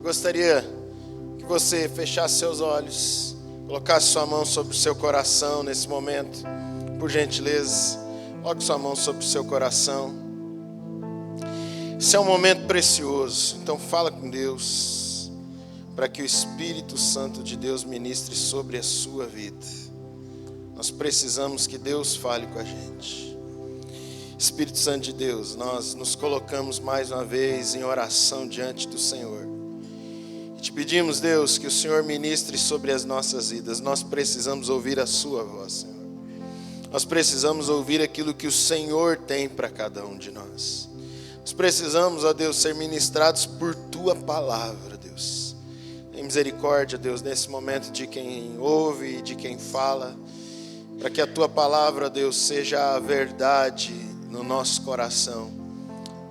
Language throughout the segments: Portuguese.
Gostaria que você fechasse seus olhos, colocasse sua mão sobre o seu coração nesse momento, por gentileza. Coloque sua mão sobre o seu coração. Esse é um momento precioso, então fala com Deus, para que o Espírito Santo de Deus ministre sobre a sua vida. Nós precisamos que Deus fale com a gente. Espírito Santo de Deus, nós nos colocamos mais uma vez em oração diante do Senhor. E te pedimos, Deus, que o Senhor ministre sobre as nossas vidas. Nós precisamos ouvir a sua voz, Senhor. Nós precisamos ouvir aquilo que o Senhor tem para cada um de nós. Nós precisamos, ó Deus, ser ministrados por tua palavra, Deus. Tem misericórdia, Deus, nesse momento de quem ouve e de quem fala, para que a tua palavra, Deus, seja a verdade no nosso coração.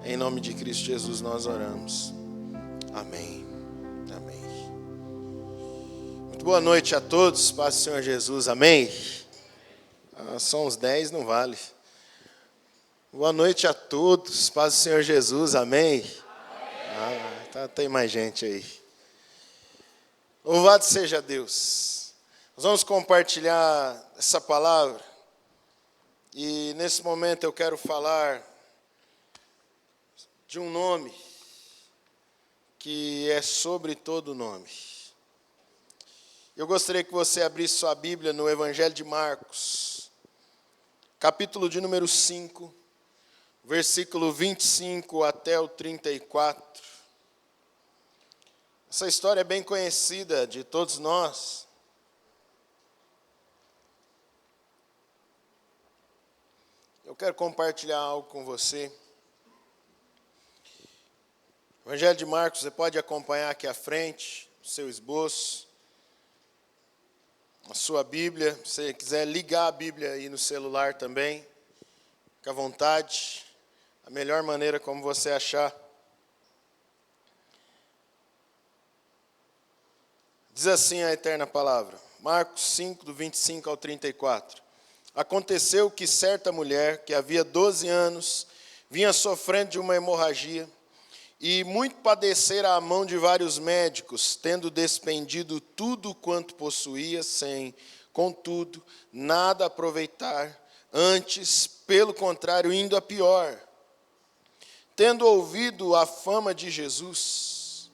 Em nome de Cristo Jesus nós oramos. Amém. Amém. Muito boa noite a todos. Paz do Senhor Jesus. Amém. São uns 10, não vale. Boa noite a todos. Paz do Senhor Jesus. Amém. Tem mais gente aí. Louvado seja Deus. Nós vamos compartilhar essa palavra. E nesse momento eu quero falar de um nome que é sobre todo nome. Eu gostaria que você abrisse sua Bíblia no Evangelho de Marcos, capítulo de número 5, versículo 25 até o 34. Essa história é bem conhecida de todos nós. Eu quero compartilhar algo com você. Evangelho de Marcos, você pode acompanhar aqui à frente, o seu esboço, a sua Bíblia. Se você quiser ligar a Bíblia aí no celular também, fica à vontade. A melhor maneira como você achar. Diz assim a eterna palavra. Marcos 5, do 25 ao 34. Aconteceu que certa mulher, que havia 12 anos, vinha sofrendo de uma hemorragia, e muito padecera à mão de vários médicos, tendo despendido tudo quanto possuía, sem, contudo, nada aproveitar, antes, pelo contrário, indo a pior. Tendo ouvido a fama de Jesus,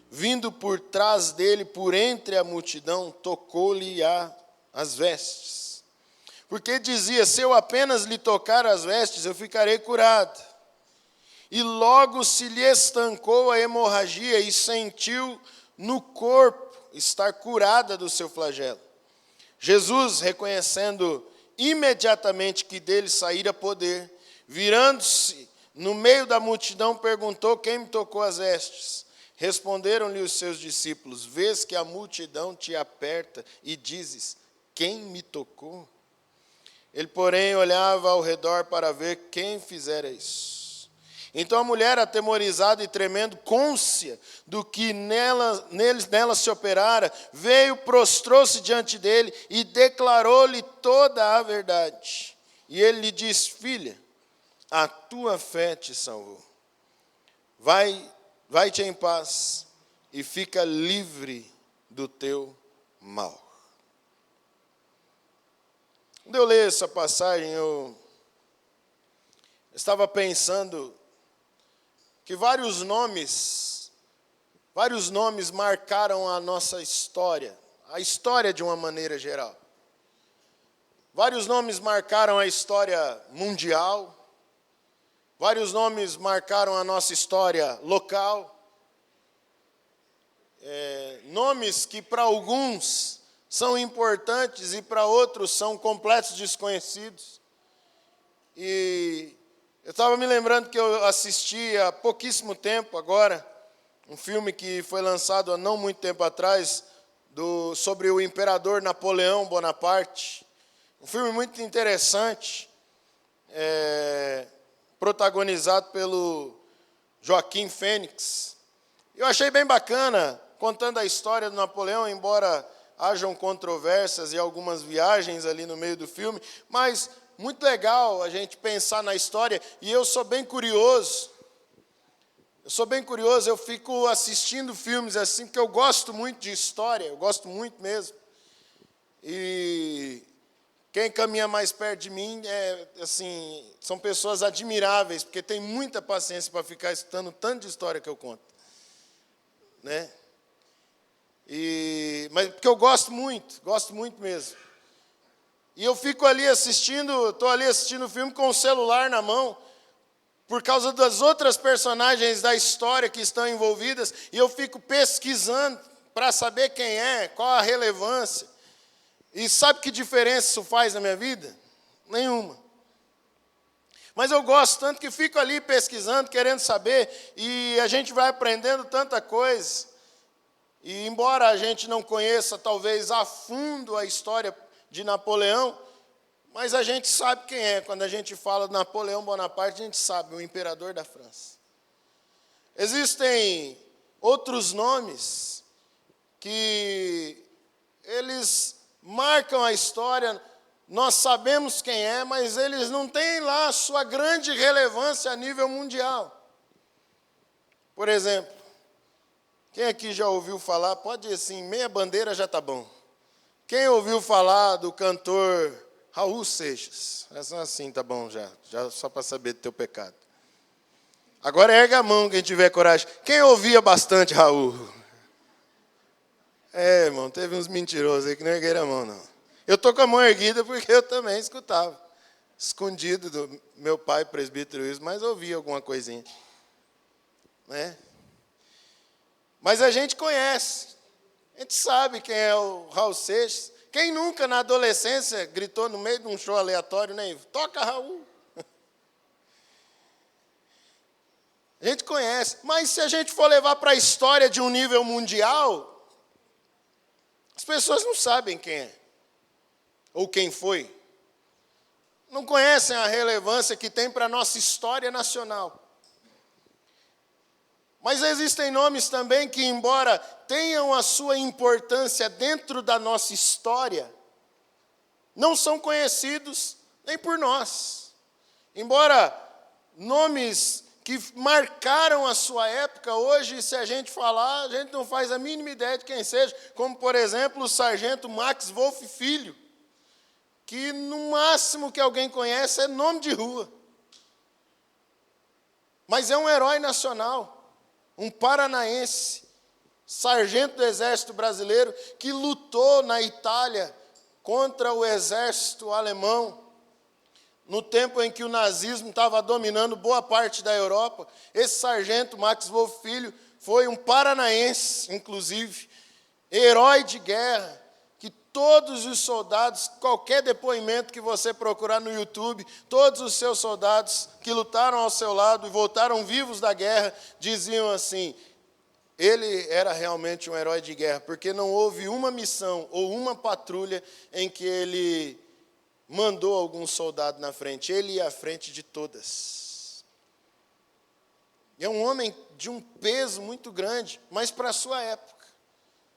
vindo por trás dele, por entre a multidão, tocou-lhe as vestes. Porque dizia, se eu apenas lhe tocar as vestes, eu ficarei curado. E logo se lhe estancou a hemorragia e sentiu no corpo estar curada do seu flagelo. Jesus, reconhecendo imediatamente que dele saíra poder, virando-se no meio da multidão, perguntou, quem me tocou as vestes? Responderam-lhe os seus discípulos, vês que a multidão te aperta e dizes, quem me tocou? Ele, porém, olhava ao redor para ver quem fizera isso. Então a mulher, atemorizada e tremendo, cônscia do que nela se operara, veio, prostrou-se diante dele e declarou-lhe toda a verdade. E ele lhe disse, filha, a tua fé te salvou. Vai-te em paz e fica livre do teu mal. Quando eu leio essa passagem, eu estava pensando que vários nomes marcaram a nossa história, a história de uma maneira geral. Vários nomes marcaram a história mundial, vários nomes marcaram a nossa história local, nomes que para alguns são importantes e para outros são completos desconhecidos. E eu estava me lembrando que eu assisti há pouquíssimo tempo agora, um filme que foi lançado há não muito tempo atrás, sobre o imperador Napoleão Bonaparte. Um filme muito interessante, protagonizado pelo Joaquim Fênix. Eu achei bem bacana, contando a história do Napoleão, embora hajam controvérsias e algumas viagens ali no meio do filme, mas muito legal a gente pensar na história, e eu sou bem curioso Eu sou bem curioso, eu fico assistindo filmes assim, porque eu gosto muito de história, eu gosto muito mesmo. E quem caminha mais perto de mim são pessoas admiráveis, porque tem muita paciência para ficar escutando tanto de história que eu conto, né? Mas porque eu gosto muito mesmo. E eu fico ali estou ali assistindo o filme com o celular na mão, por causa das outras personagens da história que estão envolvidas, e eu fico pesquisando para saber quem é, qual a relevância. E sabe que diferença isso faz na minha vida? Nenhuma. Mas eu gosto tanto que fico ali pesquisando, querendo saber, e a gente vai aprendendo tanta coisa. E embora a gente não conheça, talvez, a fundo a história de Napoleão, mas a gente sabe quem é. Quando a gente fala de Napoleão Bonaparte, a gente sabe, o imperador da França. Existem outros nomes que eles marcam a história, nós sabemos quem é, mas eles não têm lá a sua grande relevância a nível mundial. Por exemplo, quem aqui já ouviu falar, pode ir assim, meia bandeira já está bom. Quem ouviu falar do cantor Raul Seixas? Assim, tá bom já só para saber do teu pecado. Agora erga a mão quem tiver coragem. Quem ouvia bastante Raul? Irmão, teve uns mentirosos aí que não ergueram a mão, não. Eu estou com a mão erguida porque eu também escutava. Escondido do meu pai, presbítero, mas ouvia alguma coisinha. Né? Mas a gente conhece. A gente sabe quem é o Raul Seixas. Quem nunca, na adolescência, gritou no meio de um show aleatório, né? Toca Raul. A gente conhece. Mas se a gente for levar para a história de um nível mundial, as pessoas não sabem quem é. Ou quem foi. Não conhecem a relevância que tem para a nossa história nacional. Mas existem nomes também que, embora tenham a sua importância dentro da nossa história, não são conhecidos nem por nós. Embora nomes que marcaram a sua época, hoje, se a gente falar, a gente não faz a mínima ideia de quem seja, como, por exemplo, o sargento Max Wolff Filho, que no máximo que alguém conhece é nome de rua. Mas é um herói nacional. Um paranaense, sargento do Exército Brasileiro, que lutou na Itália contra o exército alemão, no tempo em que o nazismo estava dominando boa parte da Europa. Esse sargento, Max Wolff Filho, foi um paranaense, inclusive, herói de guerra, que todos os soldados, qualquer depoimento que você procurar no YouTube, todos os seus soldados que lutaram ao seu lado e voltaram vivos da guerra, diziam assim, ele era realmente um herói de guerra, porque não houve uma missão ou uma patrulha em que ele mandou algum soldado na frente, ele ia à frente de todas. É um homem de um peso muito grande, mas para a sua época.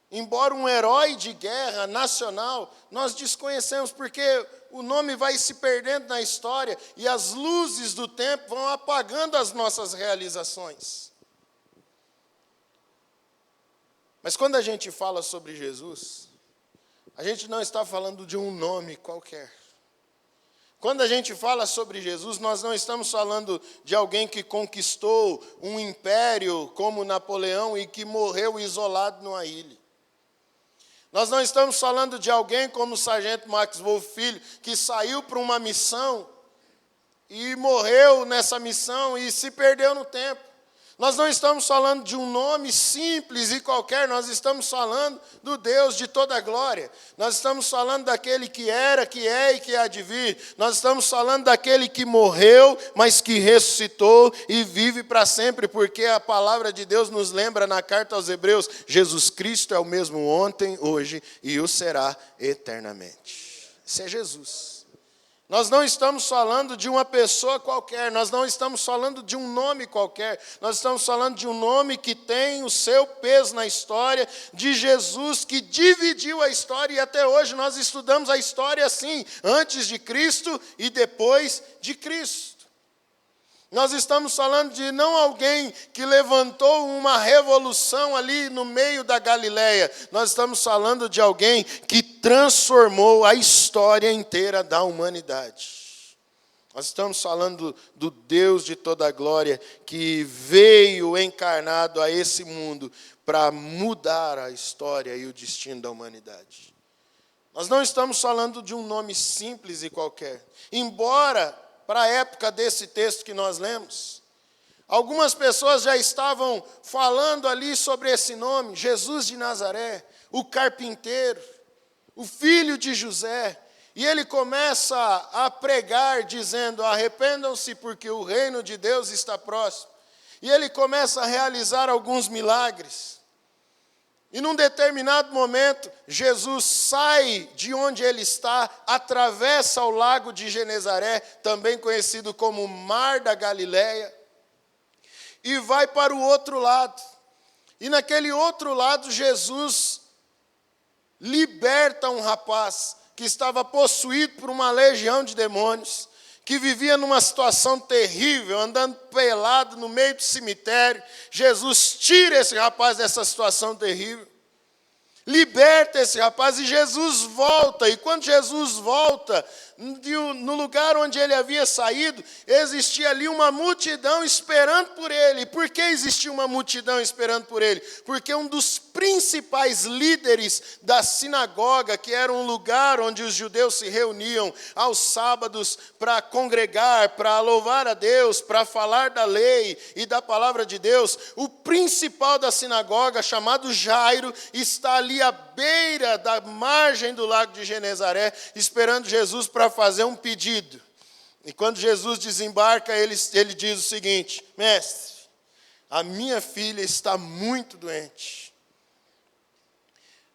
Embora um herói de guerra nacional, nós desconhecemos porque o nome vai se perdendo na história e as luzes do tempo vão apagando as nossas realizações. Mas quando a gente fala sobre Jesus, a gente não está falando de um nome qualquer. Quando a gente fala sobre Jesus, nós não estamos falando de alguém que conquistou um império como Napoleão e que morreu isolado numa ilha. Nós não estamos falando de alguém como o sargento Max Wolff Filho, que saiu para uma missão e morreu nessa missão e se perdeu no tempo. Nós não estamos falando de um nome simples e qualquer, nós estamos falando do Deus de toda a glória. Nós estamos falando daquele que era, que é e que há de vir. Nós estamos falando daquele que morreu, mas que ressuscitou e vive para sempre, porque a palavra de Deus nos lembra na carta aos Hebreus, Jesus Cristo é o mesmo ontem, hoje e o será eternamente. Esse é Jesus. Nós não estamos falando de uma pessoa qualquer, nós não estamos falando de um nome qualquer, nós estamos falando de um nome que tem o seu peso na história, de Jesus que dividiu a história, e até hoje nós estudamos a história assim, antes de Cristo e depois de Cristo. Nós estamos falando de não alguém que levantou uma revolução ali no meio da Galileia. Nós estamos falando de alguém que transformou a história inteira da humanidade. Nós estamos falando do Deus de toda a glória que veio encarnado a esse mundo para mudar a história e o destino da humanidade. Nós não estamos falando de um nome simples e qualquer. Embora, para a época desse texto que nós lemos, algumas pessoas já estavam falando ali sobre esse nome, Jesus de Nazaré, o carpinteiro, o filho de José. E ele começa a pregar dizendo: arrependam-se porque o reino de Deus está próximo. E ele começa a realizar alguns milagres. E num determinado momento, Jesus sai de onde ele está, atravessa o lago de Genezaré, também conhecido como Mar da Galileia, e vai para o outro lado. E naquele outro lado, Jesus liberta um rapaz que estava possuído por uma legião de demônios, que vivia numa situação terrível, andando pelado no meio do cemitério. Jesus tira esse rapaz dessa situação terrível, liberta esse rapaz, e Jesus volta. E quando Jesus volta, no lugar onde ele havia saído, existia ali uma multidão esperando por ele. Por que existia uma multidão esperando por ele? Porque um dos principais líderes da sinagoga, que era um lugar onde os judeus se reuniam aos sábados para congregar, para louvar a Deus, para falar da lei e da palavra de Deus, o principal da sinagoga, chamado Jairo, está ali à beira da margem do lago de Genezaré, esperando Jesus para fazer um pedido. E quando Jesus desembarca, ele diz o seguinte: mestre, a minha filha está muito doente.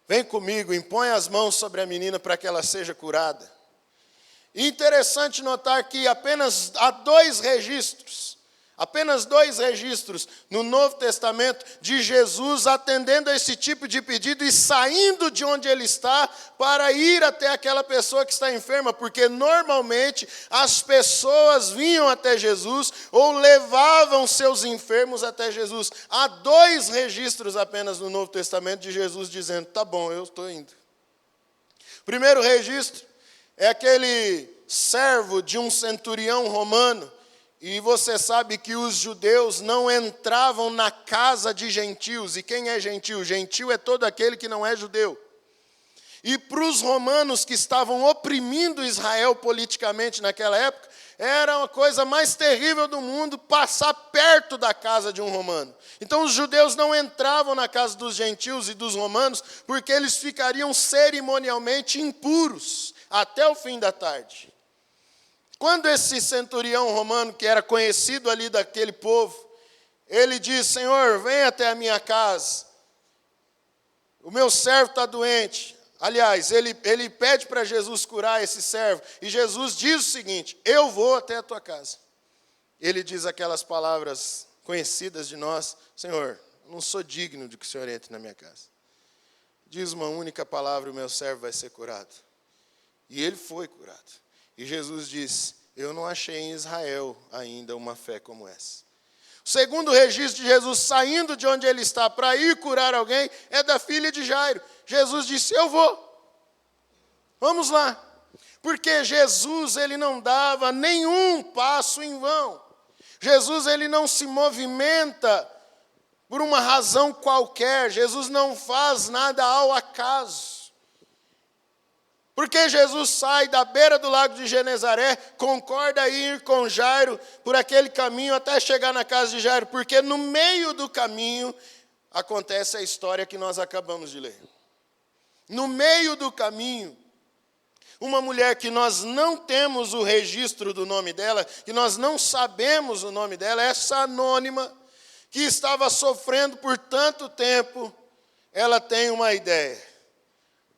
Vem comigo, impõe as mãos sobre a menina para que ela seja curada. E interessante notar que apenas há dois registros no Novo Testamento de Jesus atendendo a esse tipo de pedido e saindo de onde ele está para ir até aquela pessoa que está enferma, porque normalmente as pessoas vinham até Jesus ou levavam seus enfermos até Jesus. Há dois registros apenas no Novo Testamento de Jesus dizendo: tá bom, eu estou indo. Primeiro registro é aquele servo de um centurião romano. E você sabe que os judeus não entravam na casa de gentios. E quem é gentil? Gentil é todo aquele que não é judeu. E para os romanos que estavam oprimindo Israel politicamente naquela época, era a coisa mais terrível do mundo passar perto da casa de um romano. Então os judeus não entravam na casa dos gentios e dos romanos, porque eles ficariam cerimonialmente impuros até o fim da tarde. Quando esse centurião romano, que era conhecido ali daquele povo, ele diz: Senhor, vem até a minha casa, o meu servo está doente. Aliás, ele pede para Jesus curar esse servo, e Jesus diz o seguinte: eu vou até a tua casa. Ele diz aquelas palavras conhecidas de nós: Senhor, não sou digno de que o Senhor entre na minha casa. Diz uma única palavra, o meu servo vai ser curado. E ele foi curado. E Jesus disse: eu não achei em Israel ainda uma fé como essa. O segundo registro de Jesus saindo de onde ele está para ir curar alguém é da filha de Jairo. Jesus disse: eu vou. Vamos lá. Porque Jesus, ele não dava nenhum passo em vão. Jesus, ele não se movimenta por uma razão qualquer. Jesus não faz nada ao acaso. Porque Jesus sai da beira do lago de Genezaré, concorda em ir com Jairo por aquele caminho até chegar na casa de Jairo, porque no meio do caminho acontece a história que nós acabamos de ler. No meio do caminho, uma mulher que nós não temos o registro do nome dela, que nós não sabemos o nome dela, essa anônima, que estava sofrendo por tanto tempo, ela tem uma ideia.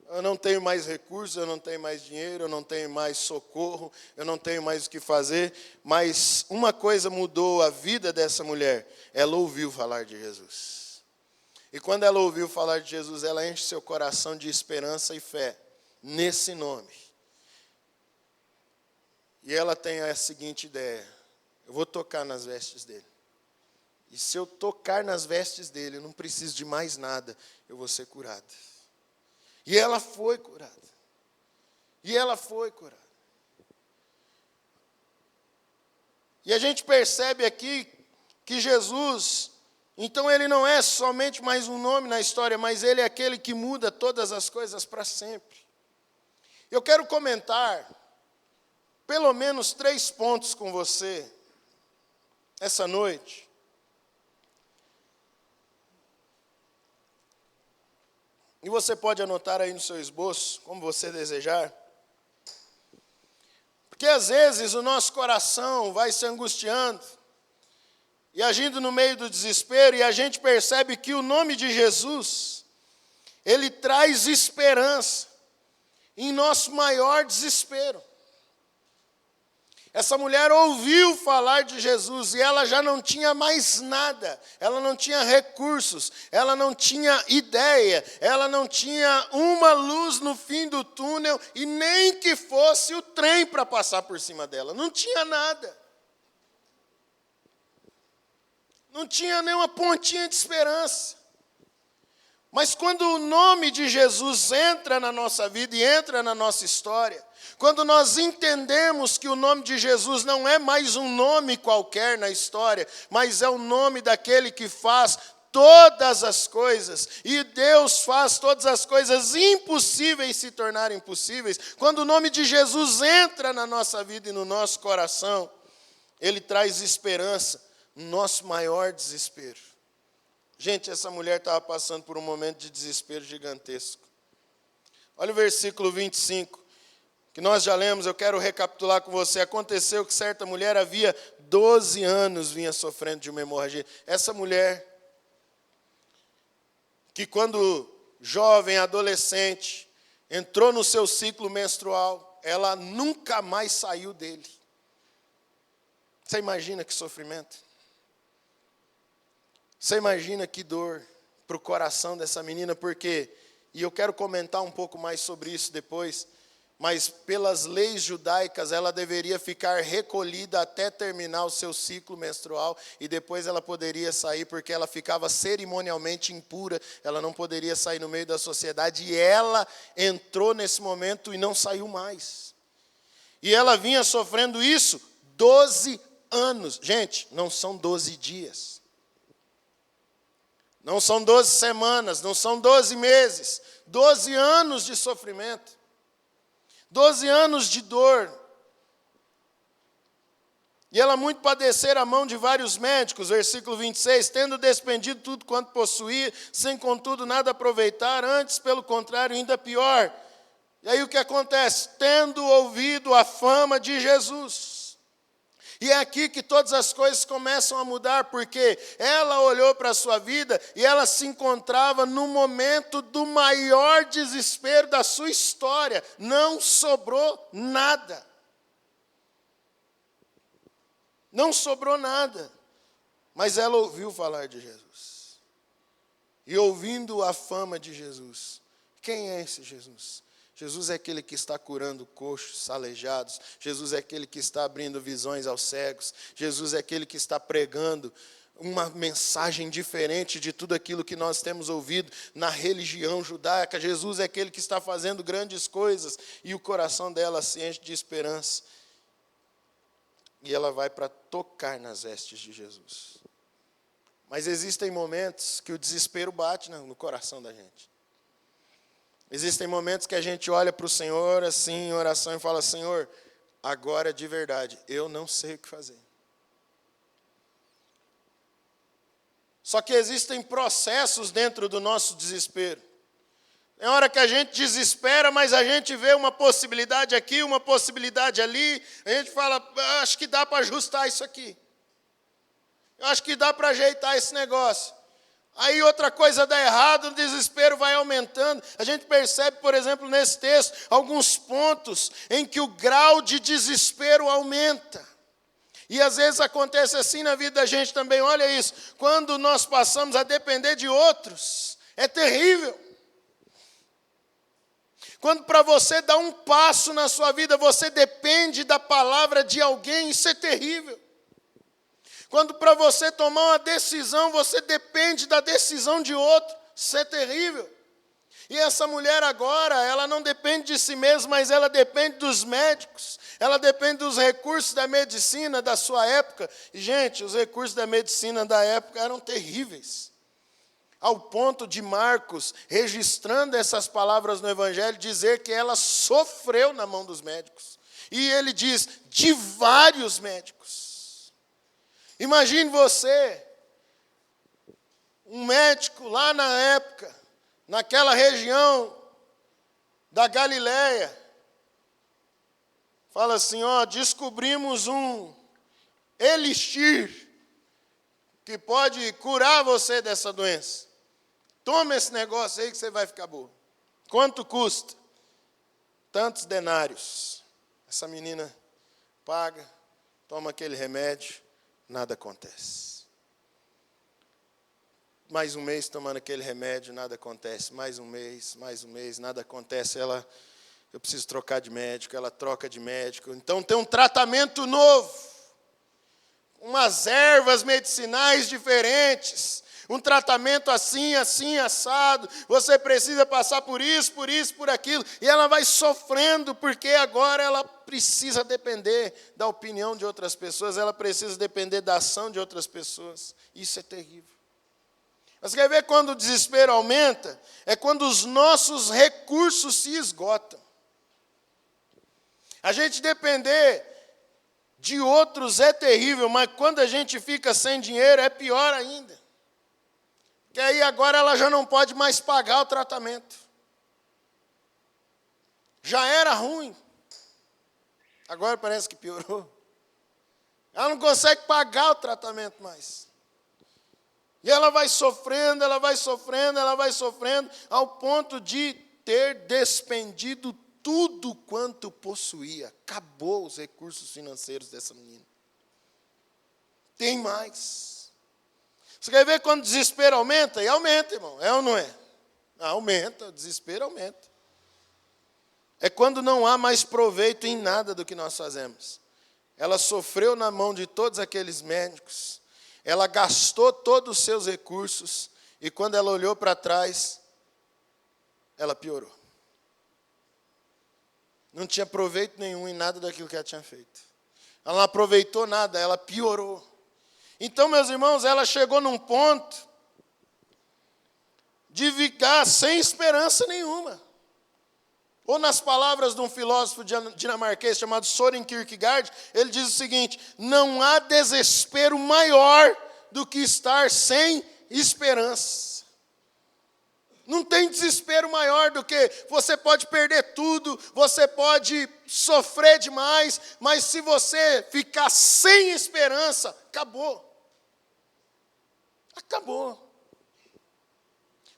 Eu não tenho mais recursos, eu não tenho mais dinheiro, eu não tenho mais socorro, eu não tenho mais o que fazer. Mas uma coisa mudou a vida dessa mulher. Ela ouviu falar de Jesus. E quando ela ouviu falar de Jesus, ela enche seu coração de esperança e fé nesse nome. E ela tem a seguinte ideia: eu vou tocar nas vestes dele. E se eu tocar nas vestes dele, eu não preciso de mais nada, eu vou ser curada. E ela foi curada. E ela foi curada. E a gente percebe aqui que Jesus, então ele não é somente mais um nome na história, mas ele é aquele que muda todas as coisas para sempre. Eu quero comentar pelo menos 3 pontos com você essa noite. E você pode anotar aí no seu esboço, como você desejar. Porque às vezes o nosso coração vai se angustiando e agindo no meio do desespero, e a gente percebe que o nome de Jesus, ele traz esperança em nosso maior desespero. Essa mulher ouviu falar de Jesus e ela já não tinha mais nada, ela não tinha recursos, ela não tinha ideia, ela não tinha uma luz no fim do túnel e nem que fosse o trem para passar por cima dela, não tinha nada. Não tinha nem uma pontinha de esperança. Mas quando o nome de Jesus entra na nossa vida e entra na nossa história, quando nós entendemos que o nome de Jesus não é mais um nome qualquer na história, mas é o nome daquele que faz todas as coisas, e Deus faz todas as coisas impossíveis se tornarem possíveis, quando o nome de Jesus entra na nossa vida e no nosso coração, ele traz esperança no nosso maior desespero. Gente, essa mulher estava passando por um momento de desespero gigantesco. Olha o versículo 25, que nós já lemos, eu quero recapitular com você. Aconteceu que certa mulher havia 12 anos vinha sofrendo de uma hemorragia. Essa mulher, que quando jovem, adolescente, entrou no seu ciclo menstrual, ela nunca mais saiu dele. Você imagina que sofrimento? Você imagina que dor para o coração dessa menina, porque, e eu quero comentar um pouco mais sobre isso depois, mas pelas leis judaicas ela deveria ficar recolhida até terminar o seu ciclo menstrual, e depois ela poderia sair, porque ela ficava cerimonialmente impura, ela não poderia sair no meio da sociedade, e ela entrou nesse momento e não saiu mais. E ela vinha sofrendo isso 12 anos. Gente, não são 12 dias. Não são 12 semanas, não são 12 meses, 12 anos de sofrimento, 12 anos de dor. E ela muito padecer a mão de vários médicos, versículo 26, tendo despendido tudo quanto possuía, sem contudo nada aproveitar, antes pelo contrário, ainda pior. E aí o que acontece? Tendo ouvido a fama de Jesus. E é aqui que todas as coisas começam a mudar, porque ela olhou para a sua vida e ela se encontrava no momento do maior desespero da sua história. Não sobrou nada. Não sobrou nada. Mas ela ouviu falar de Jesus. E ouvindo a fama de Jesus. Quem é esse Jesus? Jesus é aquele que está curando coxos, aleijados. Jesus é aquele que está abrindo visões aos cegos. Jesus é aquele que está pregando uma mensagem diferente de tudo aquilo que nós temos ouvido na religião judaica. Jesus é aquele que está fazendo grandes coisas e o coração dela se enche de esperança. E ela vai para tocar nas vestes de Jesus. Mas existem momentos que o desespero bate no coração da gente. Existem momentos que a gente olha para o Senhor assim em oração e fala: Senhor, agora de verdade, eu não sei o que fazer. Só que existem processos dentro do nosso desespero. É hora que a gente desespera, mas a gente vê uma possibilidade aqui, uma possibilidade ali. A gente fala: acho que dá para ajustar isso aqui. Eu acho que dá para ajeitar esse negócio. Aí outra coisa dá errado, o desespero vai aumentando. A gente percebe, por exemplo, nesse texto, alguns pontos em que o grau de desespero aumenta. E às vezes acontece assim na vida da gente também. Olha isso, quando nós passamos a depender de outros, é terrível. Quando para você dar um passo na sua vida, você depende da palavra de alguém, isso é terrível. Quando para você tomar uma decisão, você depende da decisão de outro. Isso é terrível. E essa mulher agora, ela não depende de si mesma, mas ela depende dos médicos. Ela depende dos recursos da medicina da sua época. E, gente, os recursos da medicina da época eram terríveis. Ao ponto de Marcos, registrando essas palavras no Evangelho, dizer que ela sofreu na mão dos médicos. E ele diz, de vários médicos. Imagine você, um médico lá na época, naquela região da Galileia, fala assim, descobrimos um elixir que pode curar você dessa doença. Toma esse negócio aí que você vai ficar boa. Quanto custa? Tantos denários. Essa menina paga, toma aquele remédio, nada acontece. Mais um mês tomando aquele remédio, nada acontece. Mais um mês, nada acontece. Eu preciso trocar de médico, ela troca de médico. Então tem um tratamento novo. Umas ervas medicinais diferentes. Um tratamento assim, assado. Você precisa passar por isso, por aquilo. E ela vai sofrendo, porque agora ela precisa depender da opinião de outras pessoas. Ela precisa depender da ação de outras pessoas. Isso é terrível. Mas quer ver quando o desespero aumenta? É quando os nossos recursos se esgotam. A gente depender de outros é terrível, mas quando a gente fica sem dinheiro é pior ainda. Porque aí agora ela já não pode mais pagar o tratamento. Já era ruim. Agora parece que piorou. Ela não consegue pagar o tratamento mais. E ela vai sofrendo, ao ponto de ter despendido tudo quanto possuía. Acabou os recursos financeiros dessa menina. Tem mais. Você quer ver quando o desespero aumenta? E aumenta, irmão. É ou não é? Aumenta, o desespero aumenta. É quando não há mais proveito em nada do que nós fazemos. Ela sofreu na mão de todos aqueles médicos. Ela gastou todos os seus recursos. E quando ela olhou para trás, ela piorou. Não tinha proveito nenhum em nada daquilo que ela tinha feito. Ela não aproveitou nada, ela piorou. Então, meus irmãos, ela chegou num ponto de ficar sem esperança nenhuma. Ou nas palavras de um filósofo dinamarquês chamado Søren Kierkegaard, ele diz o seguinte, não há desespero maior do que estar sem esperança. Não tem desespero maior do que você pode perder tudo, você pode sofrer demais, mas se você ficar sem esperança, acabou. Acabou.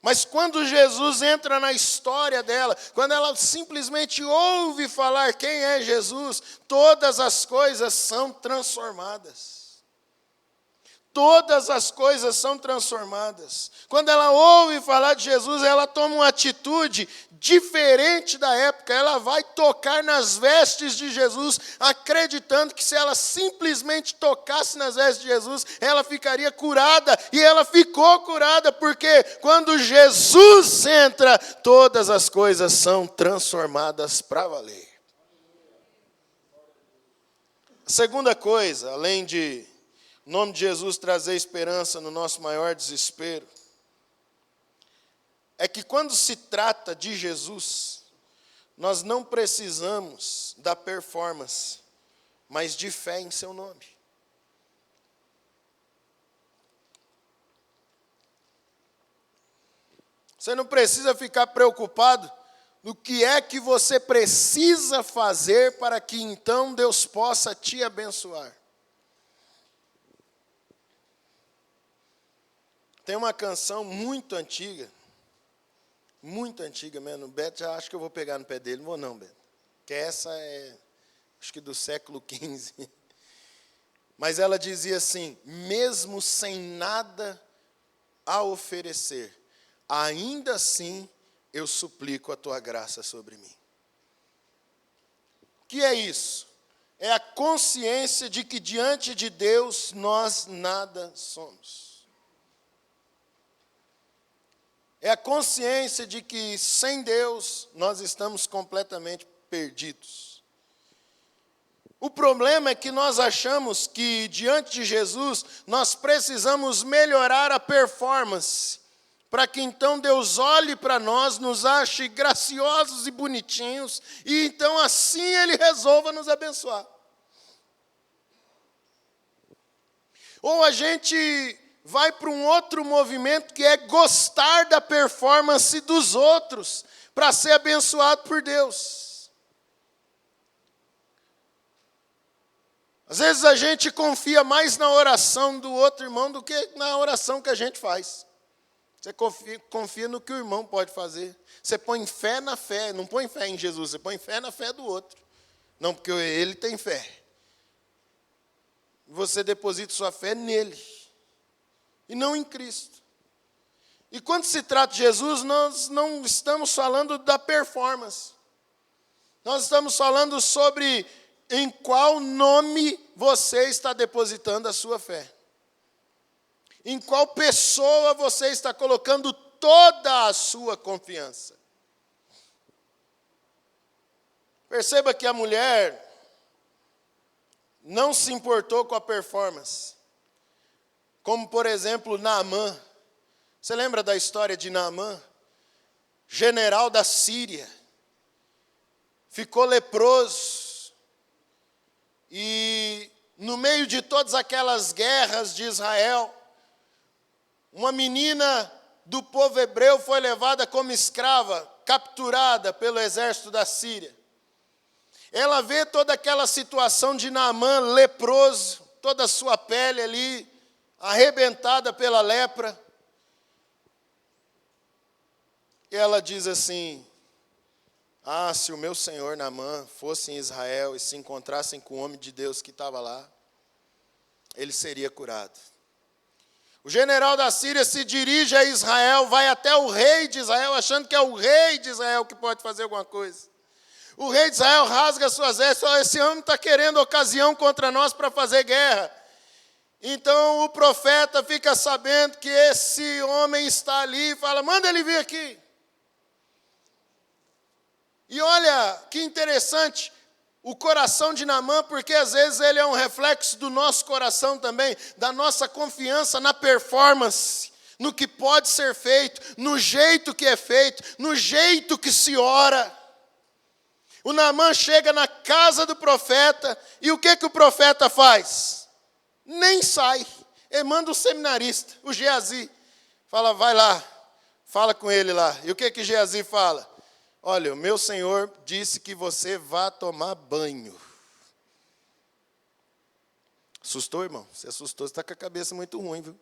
Mas quando Jesus entra na história dela, quando ela simplesmente ouve falar quem é Jesus, todas as coisas são transformadas. Todas as coisas são transformadas. Quando ela ouve falar de Jesus, ela toma uma atitude diferente da época. Ela vai tocar nas vestes de Jesus, acreditando que se ela simplesmente tocasse nas vestes de Jesus, ela ficaria curada. E ela ficou curada, porque quando Jesus entra, todas as coisas são transformadas para valer. A segunda coisa, além de o nome de Jesus trazer esperança no nosso maior desespero, é que quando se trata de Jesus, nós não precisamos da performance, mas de fé em seu nome. Você não precisa ficar preocupado no que é que você precisa fazer para que então Deus possa te abençoar. Tem uma canção muito antiga mesmo. O Beto já acho que eu vou pegar no pé dele. Não vou não, Beto. Porque essa é, acho que do século XV. Mas ela dizia assim, mesmo sem nada a oferecer, ainda assim eu suplico a tua graça sobre mim. O que é isso? é a consciência de que diante de Deus nós nada somos. É a consciência de que sem Deus nós estamos completamente perdidos. O problema é que nós achamos que diante de Jesus nós precisamos melhorar a performance, para que então Deus olhe para nós, nos ache graciosos e bonitinhos, e então assim Ele resolva nos abençoar. Ou a gente vai para um outro movimento que é gostar da performance dos outros, para ser abençoado por Deus. Às vezes a gente confia mais na oração do outro irmão do que na oração que a gente faz. Você confia no que o irmão pode fazer. Você põe fé na fé, não põe fé em Jesus, você põe fé na fé do outro. Não, porque ele tem fé. Você deposita sua fé nele, e não em Cristo. E quando se trata de Jesus, nós não estamos falando da performance. Nós estamos falando sobre em qual nome você está depositando a sua fé. Em qual pessoa você está colocando toda a sua confiança. Perceba que a mulher não se importou com a performance. Como, por exemplo, Naamã. Você lembra da história de Naamã? General da Síria. Ficou leproso. E no meio de todas aquelas guerras de Israel, uma menina do povo hebreu foi levada como escrava, capturada pelo exército da Síria. Ela vê toda aquela situação de Naamã leproso, toda a sua pele ali, arrebentada pela lepra. E ela diz assim: se o meu senhor Naamã fosse em Israel e se encontrassem com o homem de Deus que estava lá, ele seria curado. O general da Síria se dirige a Israel, vai até o rei de Israel, achando que é o rei de Israel que pode fazer alguma coisa. O rei de Israel rasga suas vestes e fala: esse homem está querendo ocasião contra nós para fazer guerra. Então o profeta fica sabendo que esse homem está ali e fala: manda ele vir aqui. E olha que interessante, o coração de Naamã, porque às vezes ele é um reflexo do nosso coração também, da nossa confiança na performance, no que pode ser feito, no jeito que é feito, no jeito que se ora. O Naamã chega na casa do profeta, e o que o profeta faz? Nem sai. Ele manda o seminarista, o Geazi, fala: vai lá, fala com ele lá. E o que Geazi fala? Olha, o meu senhor disse que você vá tomar banho. Assustou, irmão? Você assustou, você está com a cabeça muito ruim, viu?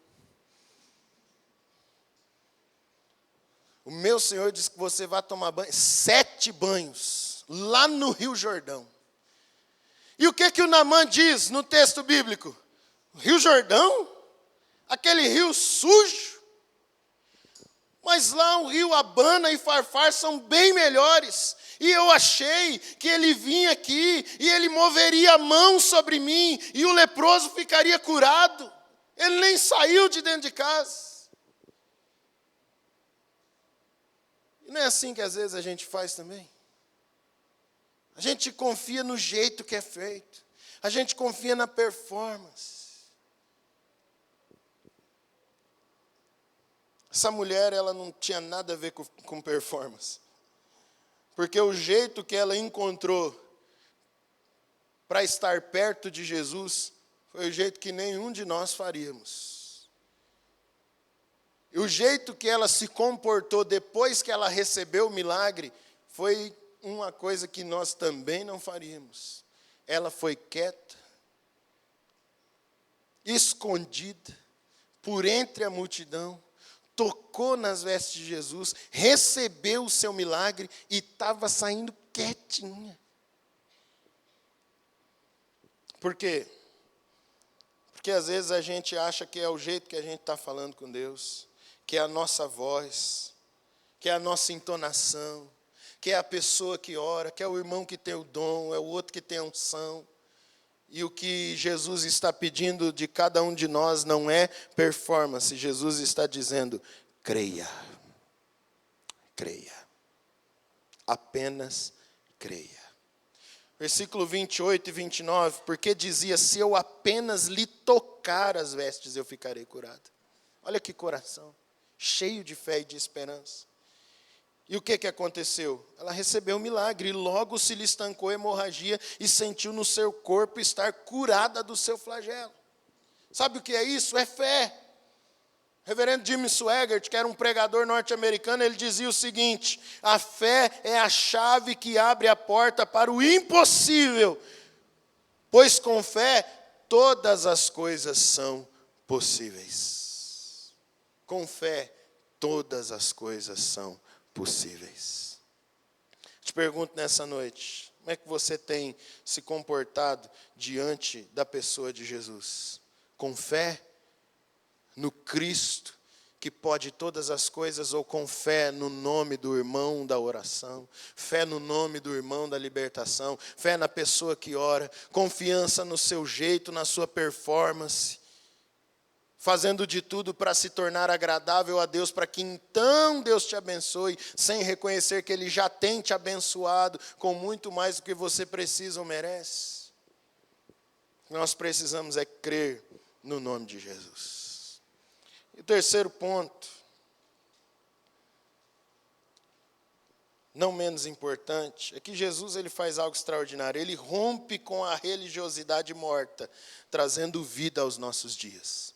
O meu senhor disse que você vá tomar banho, 7 banhos, lá no Rio Jordão. E o que o Naamã diz no texto bíblico? Rio Jordão? Aquele rio sujo? Mas lá o rio Abana e Farfar são bem melhores. E eu achei que ele vinha aqui e ele moveria a mão sobre mim e o leproso ficaria curado. Ele nem saiu de dentro de casa. E não é assim que às vezes a gente faz também? A gente confia no jeito que é feito. A gente confia na performance. Essa mulher, ela não tinha nada a ver com performance. Porque o jeito que ela encontrou para estar perto de Jesus foi o jeito que nenhum de nós faríamos. E o jeito que ela se comportou depois que ela recebeu o milagre foi uma coisa que nós também não faríamos. Ela foi quieta, escondida, por entre a multidão, tocou nas vestes de Jesus, recebeu o seu milagre e estava saindo quietinha. Por quê? Porque às vezes a gente acha que é o jeito que a gente está falando com Deus, que é a nossa voz, que é a nossa entonação, que é a pessoa que ora, que é o irmão que tem o dom, é o outro que tem a unção. E o que Jesus está pedindo de cada um de nós não é performance. Jesus está dizendo, creia. Creia. Apenas creia. Versículo 28 e 29, porque dizia, se eu apenas lhe tocar as vestes, eu ficarei curado. Olha que coração, cheio de fé e de esperança. E o que aconteceu? Ela recebeu um milagre, e logo se lhe estancou a hemorragia, e sentiu no seu corpo estar curada do seu flagelo. Sabe o que é isso? É fé. O reverendo Jimmy Swaggart, que era um pregador norte-americano, ele dizia o seguinte, a fé é a chave que abre a porta para o impossível, pois com fé todas as coisas são possíveis. Com fé todas as coisas são possíveis. Te pergunto nessa noite, como é que você tem se comportado diante da pessoa de Jesus? Com fé no Cristo, que pode todas as coisas, ou com fé no nome do irmão da oração, fé no nome do irmão da libertação, fé na pessoa que ora, confiança no seu jeito, na sua performance, fazendo de tudo para se tornar agradável a Deus, para que então Deus te abençoe, sem reconhecer que Ele já tem te abençoado com muito mais do que você precisa ou merece. Nós precisamos é crer no nome de Jesus. E o terceiro ponto, não menos importante, é que Jesus ele faz algo extraordinário. Ele rompe com a religiosidade morta, trazendo vida aos nossos dias.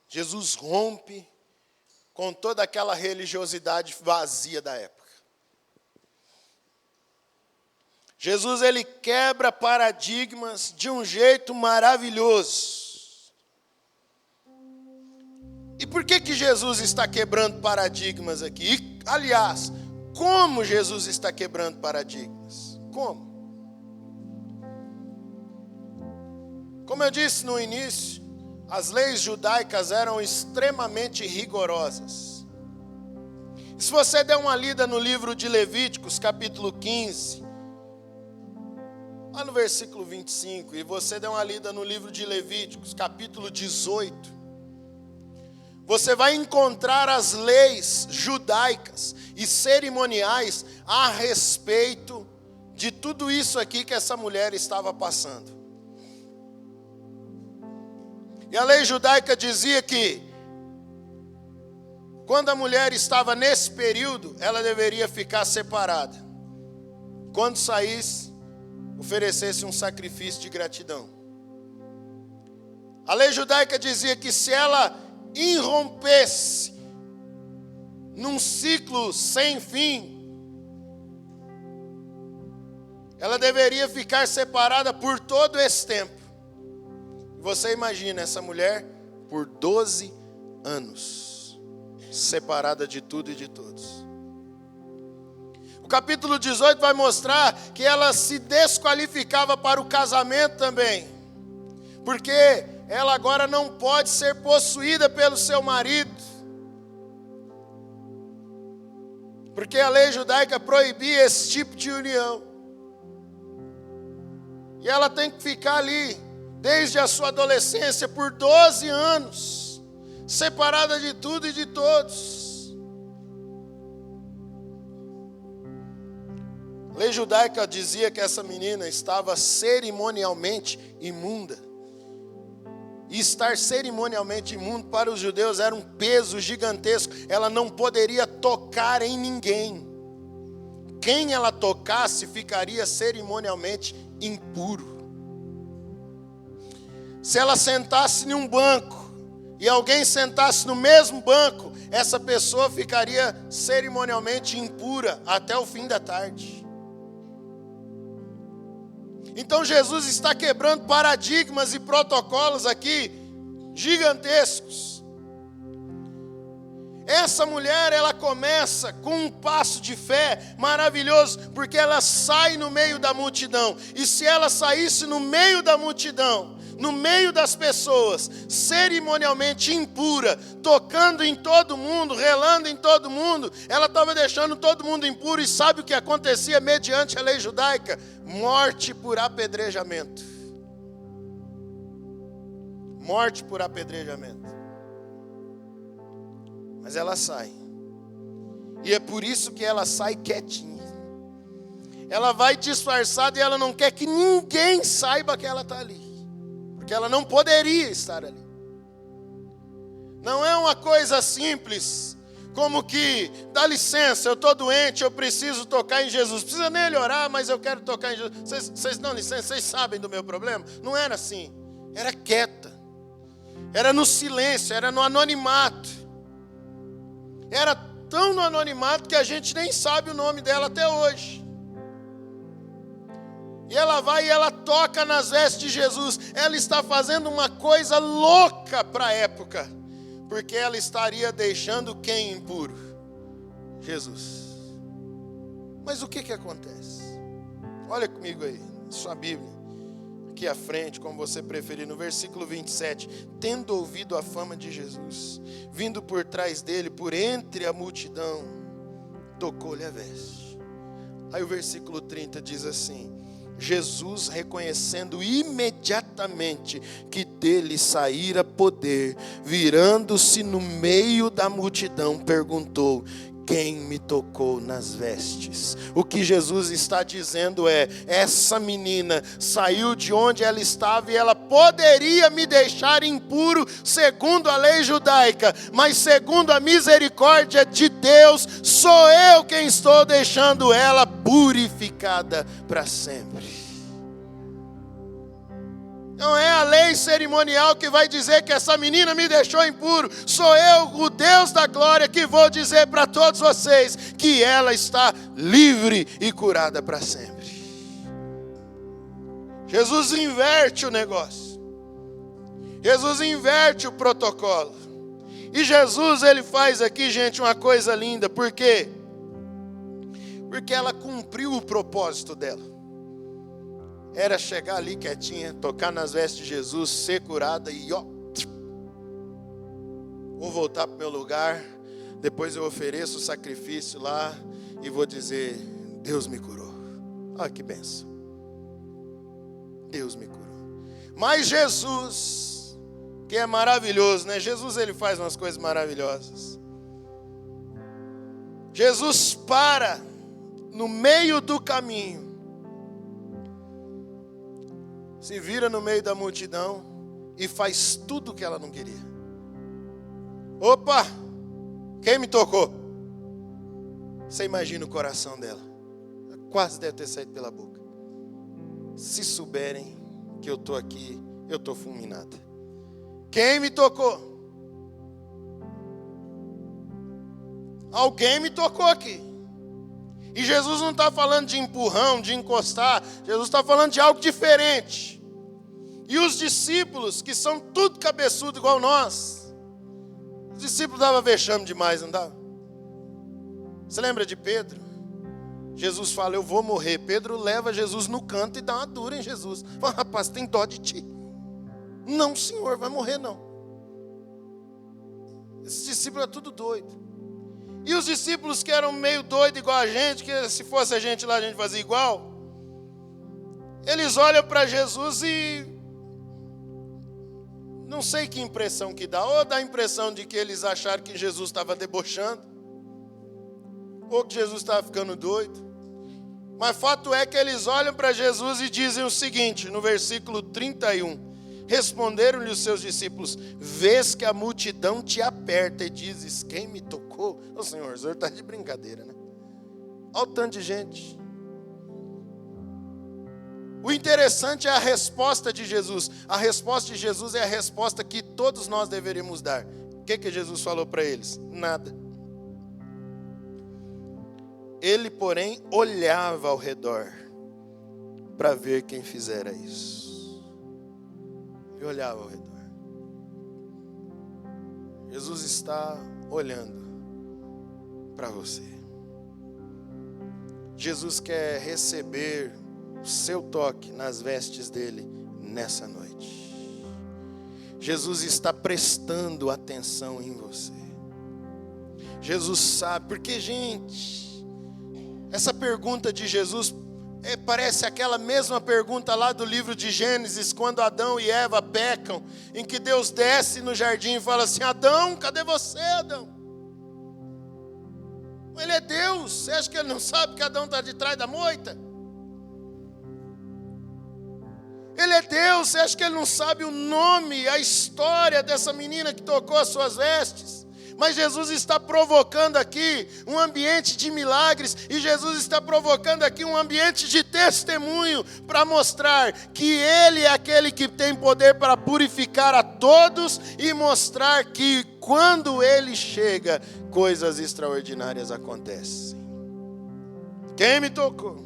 Jesus rompe com toda aquela religiosidade vazia da época. Jesus ele quebra paradigmas de um jeito maravilhoso. E por que Jesus está quebrando paradigmas aqui? E, aliás, como Jesus está quebrando paradigmas? Como? Como eu disse no início, as leis judaicas eram extremamente rigorosas. E se você der uma lida no livro de Levíticos, capítulo 15, lá no versículo 25, e você der uma lida no livro de Levíticos, capítulo 18, você vai encontrar as leis judaicas e cerimoniais a respeito de tudo isso aqui que essa mulher estava passando. E a lei judaica dizia que, quando a mulher estava nesse período, ela deveria ficar separada. Quando saísse, oferecesse um sacrifício de gratidão. A lei judaica dizia que se ela irrompesse num ciclo sem fim, ela deveria ficar separada por todo esse tempo. Você imagina essa mulher por 12 anos, separada de tudo e de todos. O capítulo 18 vai mostrar que ela se desqualificava para o casamento também, porque ela agora não pode ser possuída pelo seu marido, porque a lei judaica proibia esse tipo de união, e ela tem que ficar ali, desde a sua adolescência, por 12 anos, separada de tudo e de todos. A lei judaica dizia que essa menina estava cerimonialmente imunda. E estar cerimonialmente imundo para os judeus era um peso gigantesco. Ela não poderia tocar em ninguém. Quem ela tocasse ficaria cerimonialmente impuro. Se ela sentasse em um banco e alguém sentasse no mesmo banco, essa pessoa ficaria cerimonialmente impura até o fim da tarde. Então Jesus está quebrando paradigmas e protocolos aqui gigantescos. Essa mulher, ela começa com um passo de fé maravilhoso, porque ela sai no meio da multidão. E se ela saísse no meio da multidão, no meio das pessoas, cerimonialmente impura, tocando em todo mundo, relando em todo mundo, ela estava deixando todo mundo impuro. E sabe o que acontecia mediante a lei judaica? Morte por apedrejamento. Morte por apedrejamento. Mas ela sai. E é por isso que ela sai quietinha. Ela vai disfarçada e ela não quer que ninguém saiba que ela está ali. Porque ela não poderia estar ali. Não é uma coisa simples, como que, dá licença, eu estou doente, eu preciso tocar em Jesus. Não precisa nem ele orar, mas eu quero tocar em Jesus. Vocês dão licença, vocês sabem do meu problema? Não era assim. Era quieta. Era no silêncio, era no anonimato. Era tão no anonimato que a gente nem sabe o nome dela até hoje. E ela vai e ela toca nas vestes de Jesus. Ela está fazendo uma coisa louca para a época. Porque ela estaria deixando quem impuro? Jesus. Mas o que acontece? Olha comigo aí, sua Bíblia. Aqui à frente, como você preferir, no versículo 27. Tendo ouvido a fama de Jesus, vindo por trás dele, por entre a multidão, tocou-lhe a veste. Aí o versículo 30 diz assim: Jesus, reconhecendo imediatamente que dele saíra poder, virando-se no meio da multidão, perguntou: quem me tocou nas vestes? O que Jesus está dizendo é: essa menina saiu de onde ela estava e ela poderia me deixar impuro segundo a lei judaica, mas segundo a misericórdia de Deus, sou eu quem estou deixando ela purificada para sempre. Não é a lei cerimonial que vai dizer que essa menina me deixou impuro. Sou eu, o Deus da glória, que vou dizer para todos vocês que ela está livre e curada para sempre. Jesus inverte o negócio. Jesus inverte o protocolo. E Jesus, ele faz aqui, gente, uma coisa linda. Por quê? Porque ela cumpriu o propósito dela. Era chegar ali quietinha, tocar nas vestes de Jesus, ser curada e vou voltar para o meu lugar, depois eu ofereço o sacrifício lá e vou dizer: Deus me curou. Olha que bênção. Deus me curou. Mas Jesus, que é maravilhoso, né? Jesus, ele faz umas coisas maravilhosas. Jesus para no meio do caminho, se vira no meio da multidão e faz tudo o que ela não queria. Opa! Quem me tocou? Você imagina o coração dela. Quase deve ter saído pela boca. Se souberem que eu estou aqui, eu estou fulminada. Quem me tocou? Alguém me tocou aqui. E Jesus não está falando de empurrão, de encostar. Jesus está falando de algo diferente. E os discípulos, que são tudo cabeçudo igual nós, os discípulos davam vexame demais, não dava? Você lembra de Pedro? Jesus fala: eu vou morrer. Pedro leva Jesus no canto e dá uma dura em Jesus. Fala: rapaz, tem dó de ti. Não, senhor, vai morrer não. Esses discípulos é tudo doido. E os discípulos que eram meio doidos igual a gente, que se fosse a gente lá a gente fazia igual, eles olham para Jesus e não sei que impressão que dá, ou dá a impressão de que eles acharam que Jesus estava debochando, ou que Jesus estava ficando doido. Mas fato é que eles olham para Jesus e dizem o seguinte, no versículo 31, responderam-lhe os seus discípulos: vês que a multidão te aperta e dizes: quem me tocou? Ô Senhor, o senhor está de brincadeira, né? Olha o tanto de gente. O interessante é a resposta de Jesus. A resposta de Jesus é a resposta que todos nós deveríamos dar. O que Jesus falou para eles? Nada. Ele, porém, olhava ao redor para ver quem fizera isso. Ele olhava ao redor. Jesus está olhando para você. Jesus quer receber o seu toque nas vestes dele nessa noite. Jesus está prestando atenção em você. Jesus sabe, porque, gente, essa pergunta de Jesus parece aquela mesma pergunta lá do livro de Gênesis, quando Adão e Eva pecam, em que Deus desce no jardim e fala assim: Adão, cadê você, Adão? Ele é Deus, você acha que ele não sabe que Adão está de trás da moita? Ele é Deus, você acha que ele não sabe o nome, a história dessa menina que tocou as suas vestes? Mas Jesus está provocando aqui um ambiente de milagres, e Jesus está provocando aqui um ambiente de testemunho, para mostrar que Ele é aquele que tem poder para purificar a todos, e mostrar que quando Ele chega, coisas extraordinárias acontecem. Quem me tocou?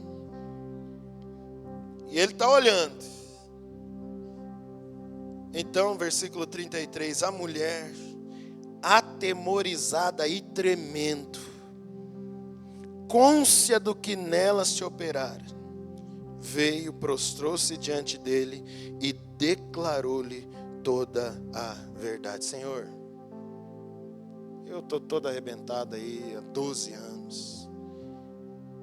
E Ele está olhando. Então, versículo 33, a mulher, atemorizada e tremendo, cônscia do que nela se operara, veio, prostrou-se diante dele e declarou-lhe toda a verdade. Senhor, eu estou toda arrebentada aí há 12 anos.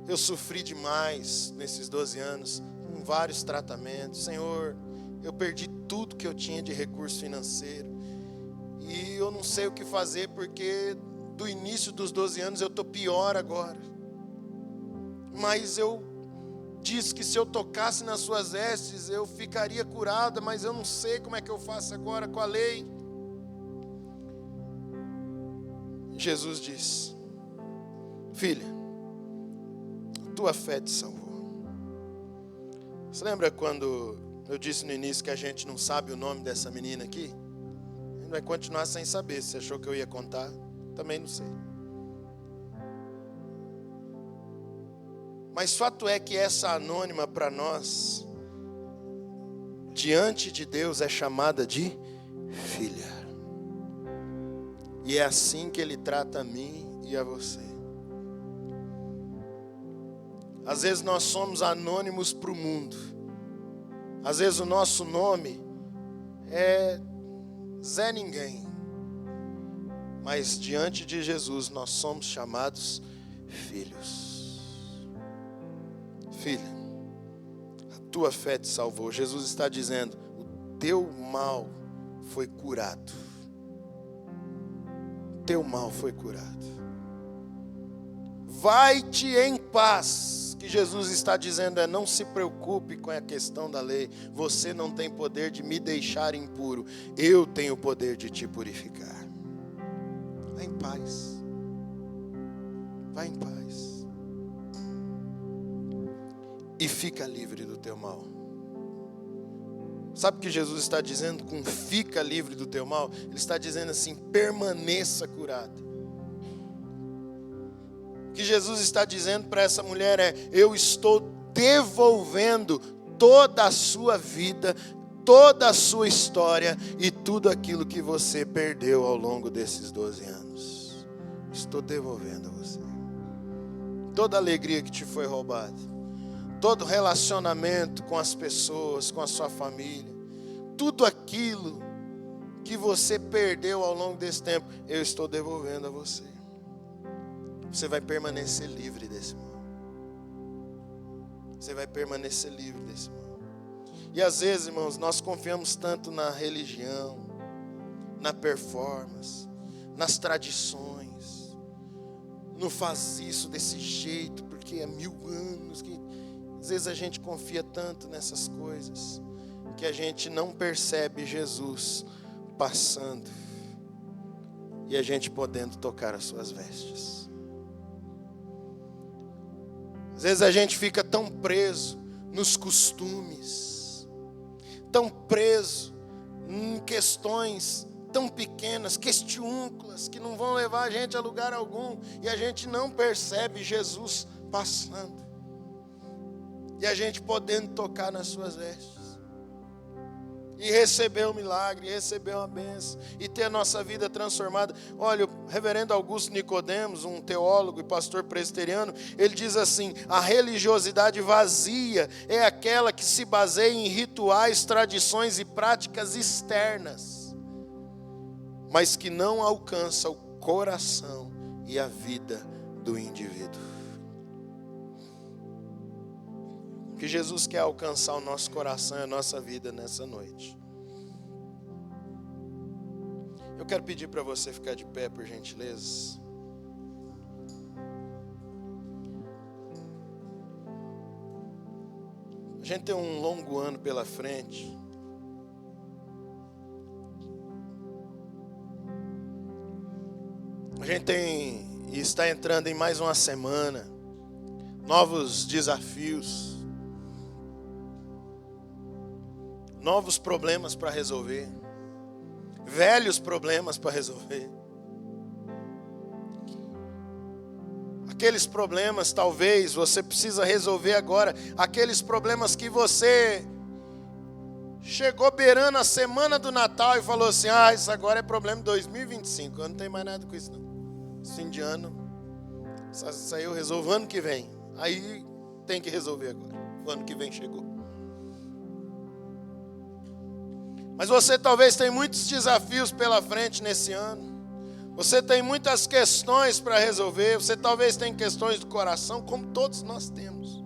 Eu sofri demais nesses 12 anos, com vários tratamentos. Senhor, eu perdi tudo que eu tinha de recurso financeiro. E eu não sei o que fazer, porque do início dos 12 anos eu estou pior agora. Mas eu disse que se eu tocasse nas suas vestes eu ficaria curada, mas eu não sei como é que eu faço agora com a lei. Jesus diz: filha, tua fé te salvou. Você lembra quando eu disse no início que a gente não sabe o nome dessa menina aqui? A gente vai continuar sem saber. Você achou que eu ia contar? Também não sei. Mas fato é que essa anônima para nós, diante de Deus, é chamada de filha. E é assim que Ele trata a mim e a você. Às vezes nós somos anônimos para o mundo. Às vezes o nosso nome é Zé Ninguém. Mas diante de Jesus nós somos chamados filhos. Filha, a tua fé te salvou. Jesus está dizendo: o teu mal foi curado. O teu mal foi curado. Vai-te em paz. O que Jesus está dizendo é: não se preocupe com a questão da lei. Você não tem poder de me deixar impuro. Eu tenho o poder de te purificar. Vai em paz. Vai em paz. E fica livre do teu mal. Sabe o que Jesus está dizendo com fica livre do teu mal? Ele está dizendo assim: permaneça curado. O que Jesus está dizendo para essa mulher é: eu estou devolvendo toda a sua vida, toda a sua história e tudo aquilo que você perdeu ao longo desses 12 anos. Estou devolvendo a você. Toda a alegria que te foi roubada, todo relacionamento com as pessoas, com a sua família, tudo aquilo que você perdeu ao longo desse tempo, eu estou devolvendo a você. Você vai permanecer livre desse mal. Você vai permanecer livre desse mal. E às vezes, irmãos, nós confiamos tanto na religião, na performance, nas tradições. Não faz isso desse jeito, porque há 1000 anos. Às vezes a gente confia tanto nessas coisas, que a gente não percebe Jesus passando e a gente podendo tocar as suas vestes. Às vezes a gente fica tão preso nos costumes, tão preso em questões tão pequenas, questiúnculas, que não vão levar a gente a lugar algum, e a gente não percebe Jesus passando, e a gente podendo tocar nas suas vestes, e receber o milagre, receber uma bênção, e ter a nossa vida transformada. Olha, o reverendo Augusto Nicodemos, um teólogo e pastor presbiteriano, ele diz assim: a religiosidade vazia é aquela que se baseia em rituais, tradições e práticas externas, mas que não alcança o coração e a vida do indivíduo. Que Jesus quer alcançar o nosso coração e a nossa vida nessa noite. Eu quero pedir para você ficar de pé, por gentileza. A gente tem um longo ano pela frente. A gente está entrando em mais uma semana. Novos desafios. Novos problemas para resolver. Velhos problemas para resolver. Aqueles problemas, talvez, você precisa resolver agora. Aqueles problemas que você chegou beirando a semana do Natal e falou assim, isso agora é problema de 2025. Eu não tenho mais nada com isso, não. Fim de ano, isso aí eu resolvo ano que vem. Aí tem que resolver agora. O ano que vem chegou. Mas você talvez tenha muitos desafios pela frente nesse ano. Você tem muitas questões para resolver. Você talvez tenha questões do coração, como todos nós temos.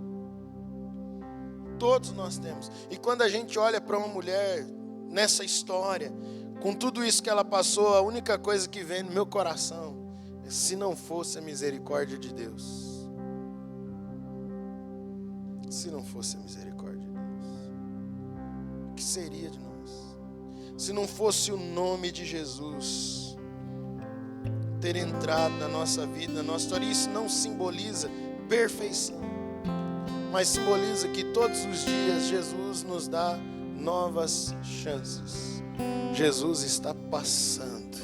Todos nós temos. E quando a gente olha para uma mulher nessa história, com tudo isso que ela passou, a única coisa que vem no meu coração é se não fosse a misericórdia de Deus. Se não fosse a misericórdia de Deus, o que seria de nós? Se não fosse o nome de Jesus ter entrado na nossa vida, na nossa história, isso não simboliza perfeição, mas simboliza que todos os dias Jesus nos dá novas chances. Jesus está passando.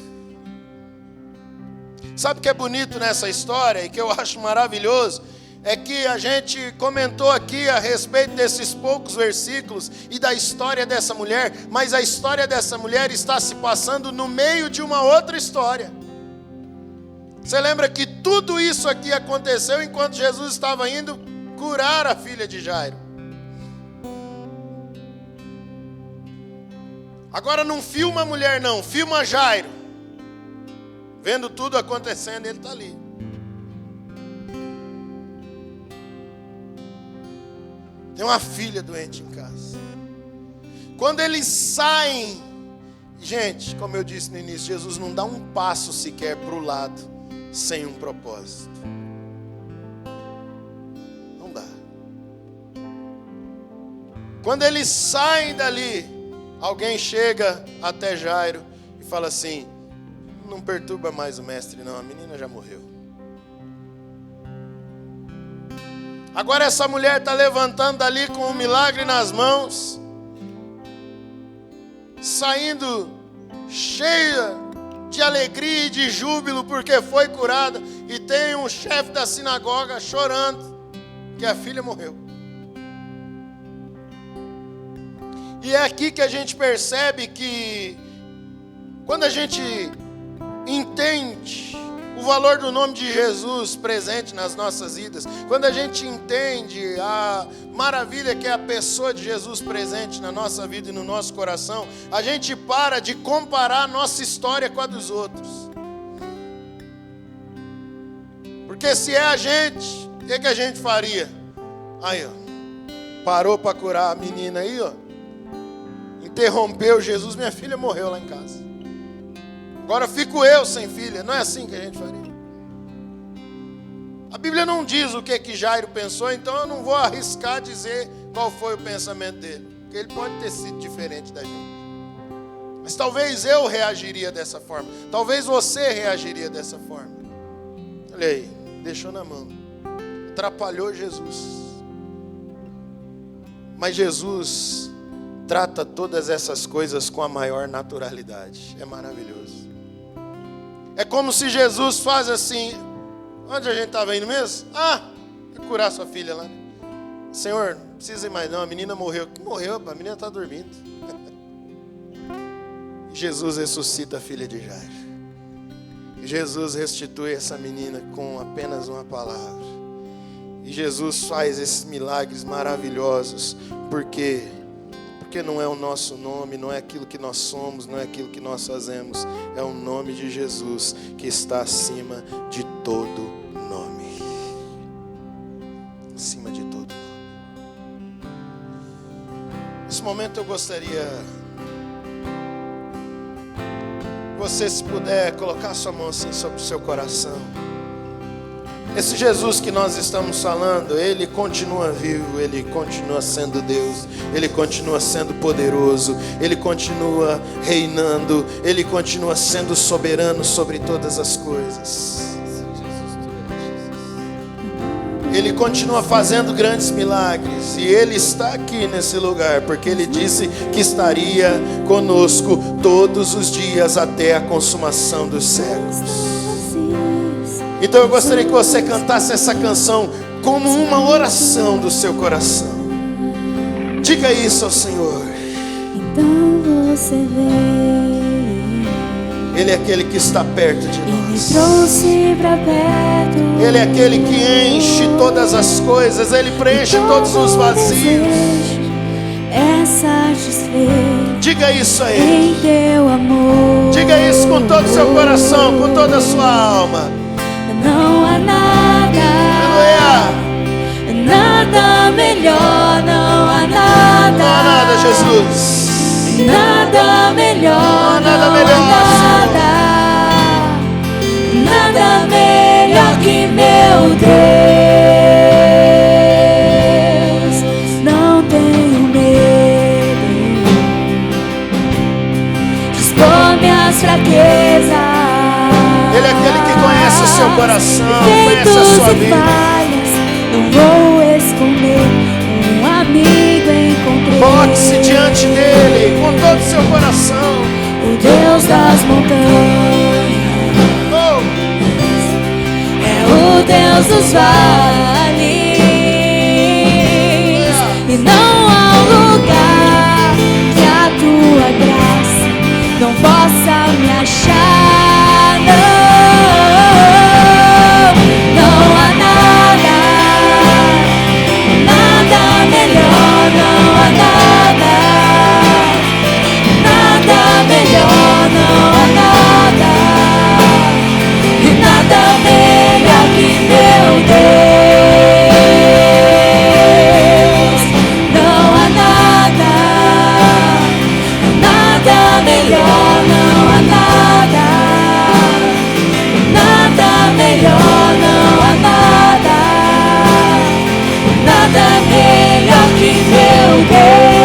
Sabe o que é bonito nessa história e que eu acho maravilhoso? É que a gente comentou aqui a respeito desses poucos versículos e da história dessa mulher, mas a história dessa mulher está se passando no meio de uma outra história. Você lembra que tudo isso aqui aconteceu enquanto Jesus estava indo curar a filha de Jairo. Agora não filma a mulher não, filma Jairo. Vendo tudo acontecendo, ele está ali. Tem uma filha doente em casa. Quando eles saem, gente, como eu disse no início, Jesus não dá um passo sequer para o lado sem um propósito. Não dá. Quando eles saem dali, alguém chega até Jairo e fala assim: não perturba mais o mestre não, a menina já morreu. Agora essa mulher está levantando dali com um milagre nas mãos, saindo cheia de alegria e de júbilo porque foi curada, e tem um chefe da sinagoga chorando que a filha morreu. E é aqui que a gente percebe que quando a gente entende o valor do nome de Jesus presente nas nossas vidas, quando a gente entende a maravilha que é a pessoa de Jesus presente na nossa vida e no nosso coração, a gente para de comparar a nossa história com a dos outros. Porque se é a gente, o que a gente faria? Aí, ó, parou para curar a menina aí, ó, interrompeu Jesus, minha filha morreu lá em casa. Agora fico eu sem filha. Não é assim que a gente faria. A Bíblia não diz o que Jairo pensou, então eu não vou arriscar dizer qual foi o pensamento dele, porque ele pode ter sido diferente da gente. Mas talvez eu reagiria dessa forma. Talvez você reagiria dessa forma. Olha aí, deixou na mão. Atrapalhou Jesus. Mas Jesus trata todas essas coisas com a maior naturalidade. É maravilhoso. É como se Jesus faz assim: onde a gente estava indo mesmo? É curar sua filha lá. Senhor, não precisa ir mais não, a menina morreu. Que morreu? A menina está dormindo. Jesus ressuscita a filha de Jairo. Jesus restitui essa menina com apenas uma palavra. E Jesus faz esses milagres maravilhosos. Por quê? Porque não é o nosso nome, não é aquilo que nós somos, não é aquilo que nós fazemos. É o nome de Jesus que está acima de todo nome. Acima de todo nome. Nesse momento eu gostaria, você, se puder, colocar sua mão assim sobre o seu coração. Esse Jesus que nós estamos falando, Ele continua vivo, Ele continua sendo Deus, Ele continua sendo poderoso, Ele continua reinando, Ele continua sendo soberano sobre todas as coisas. Ele continua fazendo grandes milagres e Ele está aqui nesse lugar, porque Ele disse que estaria conosco todos os dias até a consumação dos séculos. Então eu gostaria que você cantasse essa canção como uma oração do seu coração. Diga isso ao Senhor. Então você veio. Ele é aquele que está perto de nós. Me trouxe pra perto. Ele é aquele que enche todas as coisas. Ele preenche todos os vazios. É satisfeito. Diga isso a Ele. Em teu amor. Diga isso com todo o seu coração, com toda a sua alma. Não há nada, Aleluia. Nada melhor, não há nada. Não há nada, Jesus. Nada melhor, Nada não melhor, há nada. Nada melhor que meu Deus. Não tenho medo de expor minhas fraquezas. Ele é aquele que conhece o seu coração, conhece a sua vida. Falhas, não vou esconder. Um amigo encontrei. Coloque-se diante dele com todo o seu coração. O Deus das montanhas. Oh. É o Deus dos vales. E não há lugar que a tua graça não possa me achar. Não há nada, nada melhor, não há nada, nada melhor, não há nada, e nada melhor que meu Deus. Não há nada, nada melhor, não há nada. Nada melhor, não há nada. Nada melhor que meu Deus.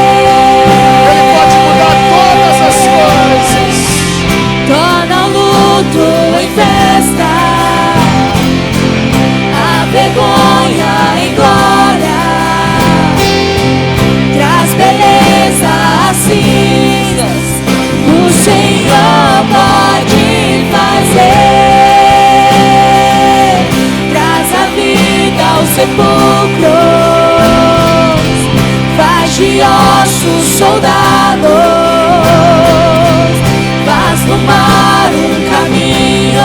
Ele pode mudar todas as coisas. Torna o luto em festa, a vergonha em glória. Traz beleza às cinzas. O Senhor pode fazer. Aos sepulcros, faz de ossos soldados, faz no mar um caminho.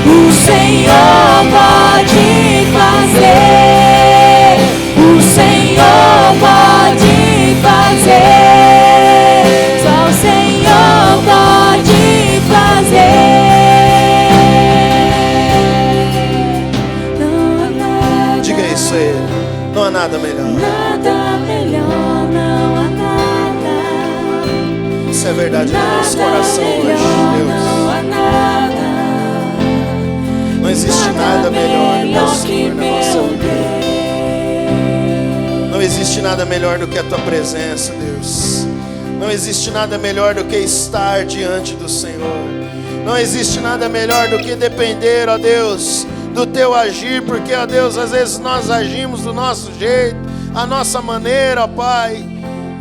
O Senhor pode fazer. O Senhor pode fazer. Só o Senhor pode fazer. Não há nada melhor. Nada melhor, não há nada. Isso é verdade no nosso coração hoje, Deus. Não há nada. Não existe nada melhor, meu Senhor, na nossa vida. Não existe nada melhor do que a Tua presença, Deus. Não existe nada melhor do que estar diante do Senhor. Não existe nada melhor do que depender, ó Deus, do Teu agir, porque, ó Deus, às vezes nós agimos do nosso jeito, a nossa maneira, ó Pai,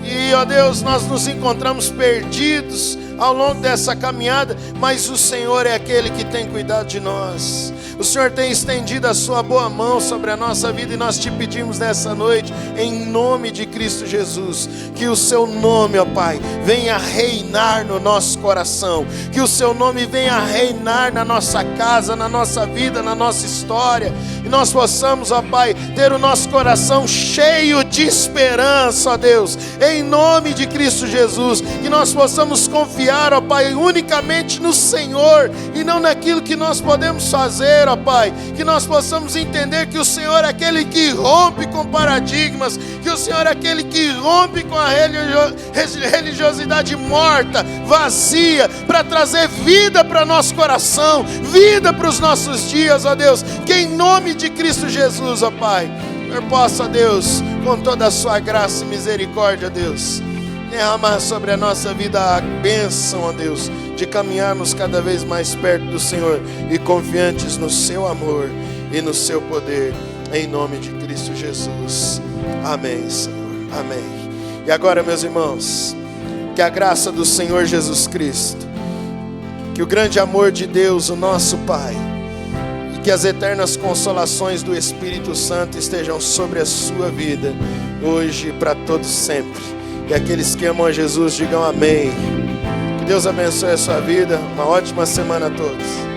e, ó Deus, nós nos encontramos perdidos, ao longo dessa caminhada, mas o Senhor é aquele que tem cuidado de nós. O Senhor tem estendido a sua boa mão sobre a nossa vida, e nós te pedimos nessa noite, em nome de Cristo Jesus, que o seu nome, ó Pai, venha reinar no nosso coração, que o seu nome venha reinar na nossa casa, na nossa vida, na nossa história, e nós possamos, ó Pai, ter o nosso coração cheio de esperança, ó Deus, em nome de Cristo Jesus, que nós possamos confiar, ó Pai, unicamente no Senhor, e não naquilo que nós podemos fazer, ó Pai, que nós possamos entender que o Senhor é aquele que rompe com paradigmas, que o Senhor é aquele que rompe com a religiosidade morta, vazia, para trazer vida para nosso coração, vida para os nossos dias, ó Deus, que em nome de Cristo Jesus, ó Pai, eu possa, Deus, com toda a sua graça e misericórdia, Deus, derramar sobre a nossa vida a bênção, ó Deus, de caminharmos cada vez mais perto do Senhor e confiantes no seu amor e no seu poder, em nome de Cristo Jesus. Amém, Senhor. Amém. E agora, meus irmãos, que a graça do Senhor Jesus Cristo, que o grande amor de Deus, o nosso Pai, e que as eternas consolações do Espírito Santo estejam sobre a sua vida, hoje e para todos sempre. E aqueles que amam a Jesus digam amém. Que Deus abençoe a sua vida. Uma ótima semana a todos.